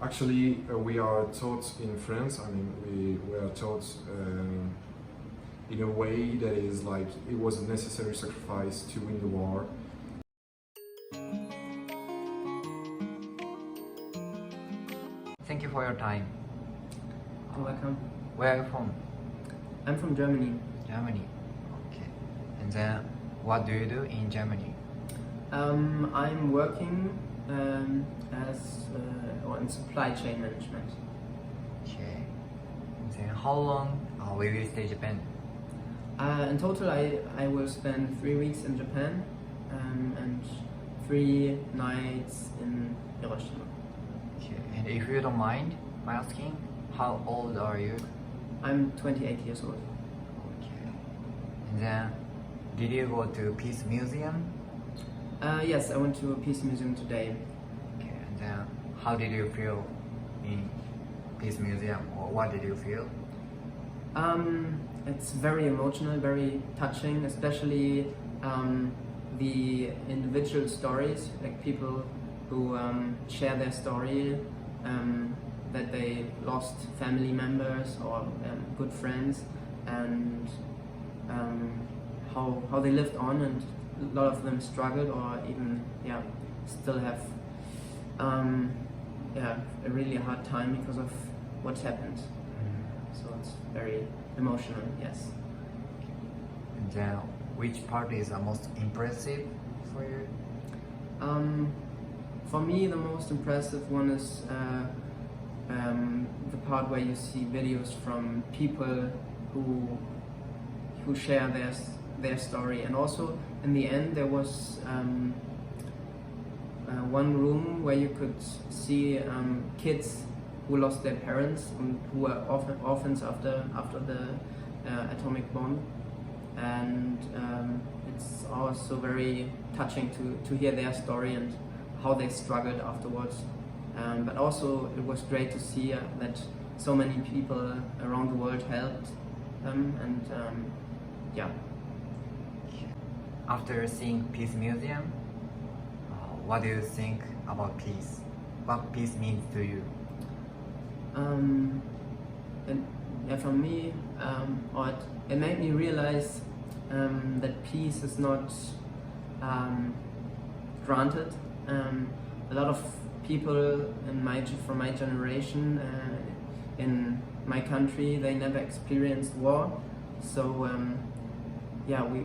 Actually, we are taught in France. I mean, we are taught in a way that is like it was a necessary sacrifice to win the war. Thank you for your time. You're welcome. Where are you from? I'm from Germany. Germany. Okay. And then, what do you do in Germany? I'm working in supply chain management. Okay. And then, how long will you stay in Japan? In total, I will spend 3 weeks in Japan and 3 nights in Hiroshima. Okay. And if you don't mind my asking, how old are you? I'm 28 years old. Okay. And then, did you go to Peace Museum? Yes, I went to a Peace Museum today. Okay. And then, how did you feel in Peace Museum, or what did you feel? It's very emotional, very touching, especially the individual stories, like people who share their story, that they lost family members or good friends, and how they lived on, and a lot of them struggled or even still have a really hard time because of what's happened. So it's very emotional, yes. And then, which part is the most impressive for you? For me, the most impressive one is the part where you see videos from people who share their story, and also in the end there was one room where you could see kids who lost their parents and who were orphans after the atomic bomb, and it's also very touching to hear their story and how they struggled afterwards. But also it was great to see that so many people around the world helped them, and After seeing Peace Museum, what do you think about peace? What peace means to you? For me, it made me realize that peace is not granted. A lot of people from my generation in my country, they never experienced war. So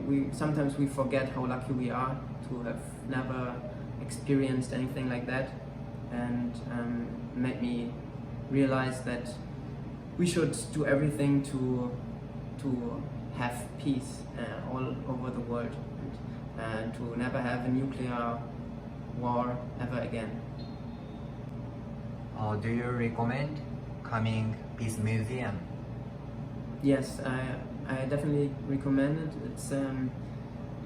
we sometimes we forget how lucky we are to have never experienced anything like that, and made me realize that we should do everything to have peace all over the world, and to never have a nuclear war ever again. Do you recommend coming Peace Museum? Yes, I definitely recommend it. It's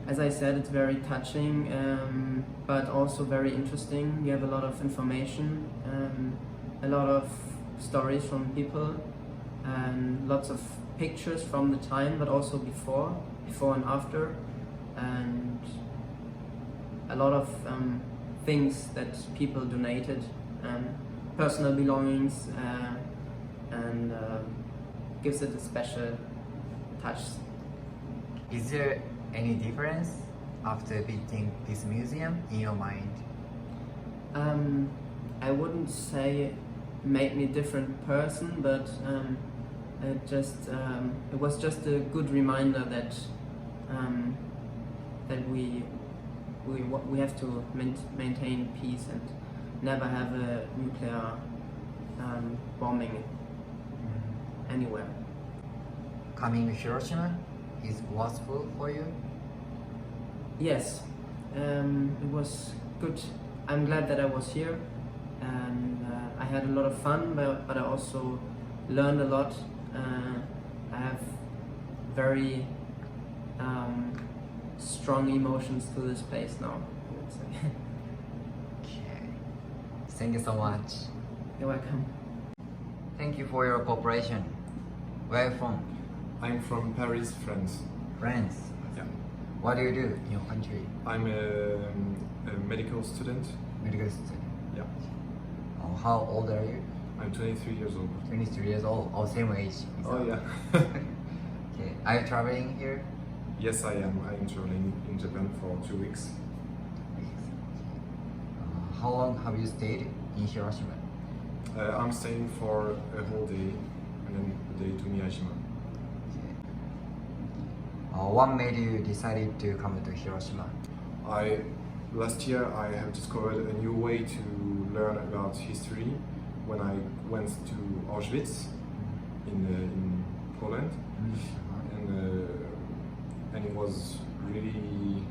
as I said, it's very touching, but also very interesting. You have a lot of information, a lot of stories from people, and lots of pictures from the time, but also before and after, and a lot of things that people donated, personal belongings, and gives it a special touch. Is there any difference after visiting this museum in your mind? I wouldn't say it made me a different person, but it was just a good reminder that we have to maintain peace and never have a nuclear bombing anywhere. Coming to Hiroshima is worthwhile for you? Yes, it was good. I'm glad that I was here, and I had a lot of fun, but I also learned a lot. I have very strong emotions to this place now, I would say. Okay. Thank you so much. You're welcome. Thank you for your cooperation. Where are you from? I'm from Paris, France. France. Yeah. What do you do in your country? I'm a medical student. Medical student. Yeah. How old are you? I'm 23 years old. 23 years old. Oh, same age. Oh yeah. Okay. Are you traveling here? Yes, I am. I am traveling in Japan for 2 weeks. How long have you stayed in Hiroshima? I'm staying for a whole day and then a day to Miyajima. Okay. What made you decided to come to Hiroshima? Last year I have discovered a new way to learn about history when I went to Auschwitz in Poland, and it was really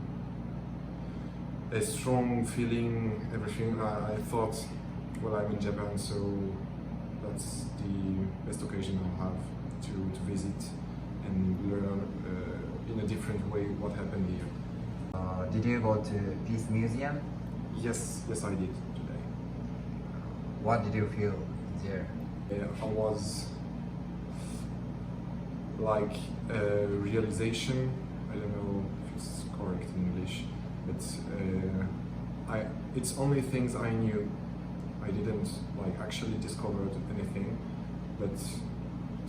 a strong feeling. Everything I thought, well, I'm in Japan, so that's the best occasion I'll have to visit and learn in a different way what happened here. Did you go to Peace Museum? Yes, I did today. What did you feel there? I was like a realization. I don't know if it's correct in English, but it's only things I knew. I didn't like actually discovered anything, but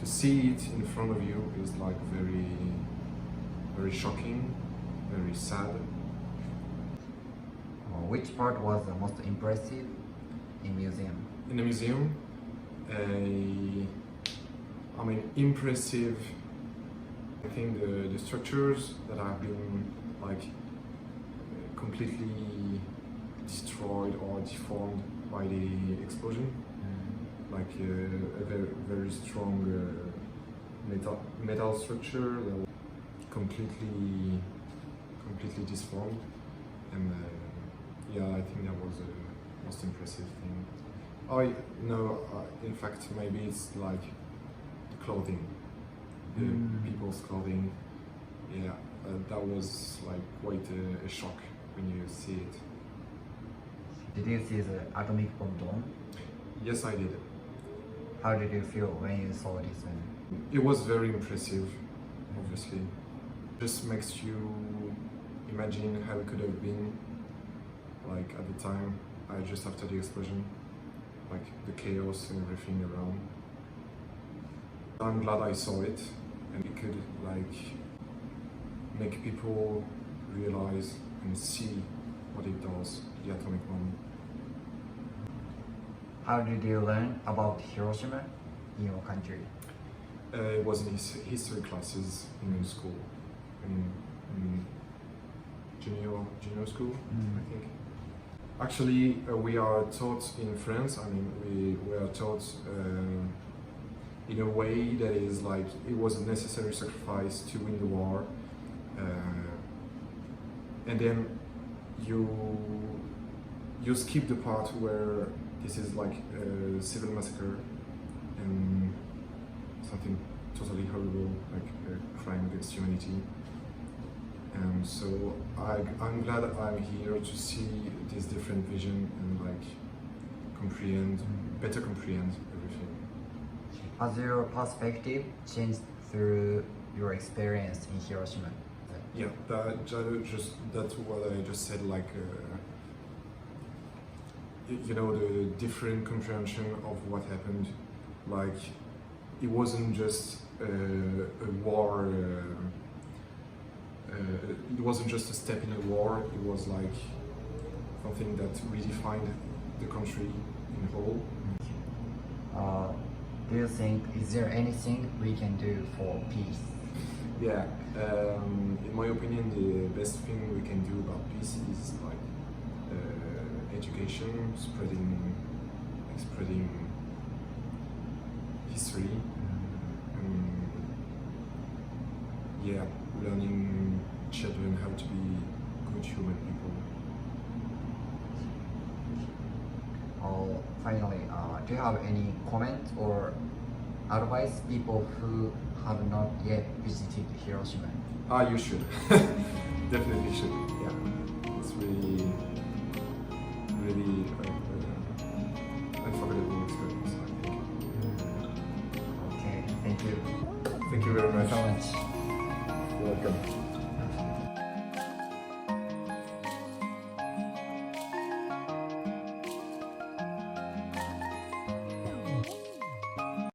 to see it in front of you is like very shocking, very sad. Which part was the most impressive in museum? In the museum, impressive. I think the structures that have been like completely destroyed or deformed by the explosion, like a very strong metal structure that was completely disformed, and yeah, I think that was the most impressive thing. Oh no, in fact, maybe it's like the clothing, the people's clothing. Yeah, that was like quite a shock when you see it. Did you see the atomic bomb dome? Yes, I did. How did you feel when you saw this? It was very impressive, obviously. Just makes you imagine how it could have been, like at the time, just after the explosion, like the chaos and everything around. I'm glad I saw it, and it could like make people realize and see what it does, the atomic bomb. How did you learn about Hiroshima in your country? It was in history classes in school, in junior school, I think. Actually, we are taught in France. We are taught in a way that is like it was a necessary sacrifice to win the war, and then you skip the part where this is like a civil massacre and something totally horrible, like a crime against humanity. And so I'm glad I'm here to see this different vision and like better comprehend everything. Has your perspective changed through your experience in Hiroshima? Yeah, that's what I just said, like you know, the different comprehension of what happened. Like it wasn't just a war. It wasn't just a step in a war. It was like something that redefined the country in whole. Do you think, is there anything we can do for peace? Yeah, in my opinion, the best thing we can do about peace is like education, spreading history, yeah, learning children how to be good human people. Finally, do you have any comment or advice people who have not yet visited Hiroshima? You should. Definitely should. Yeah, it's really unforgettable experience, I think. Okay, thank you. Thank you very much. So much. You're welcome.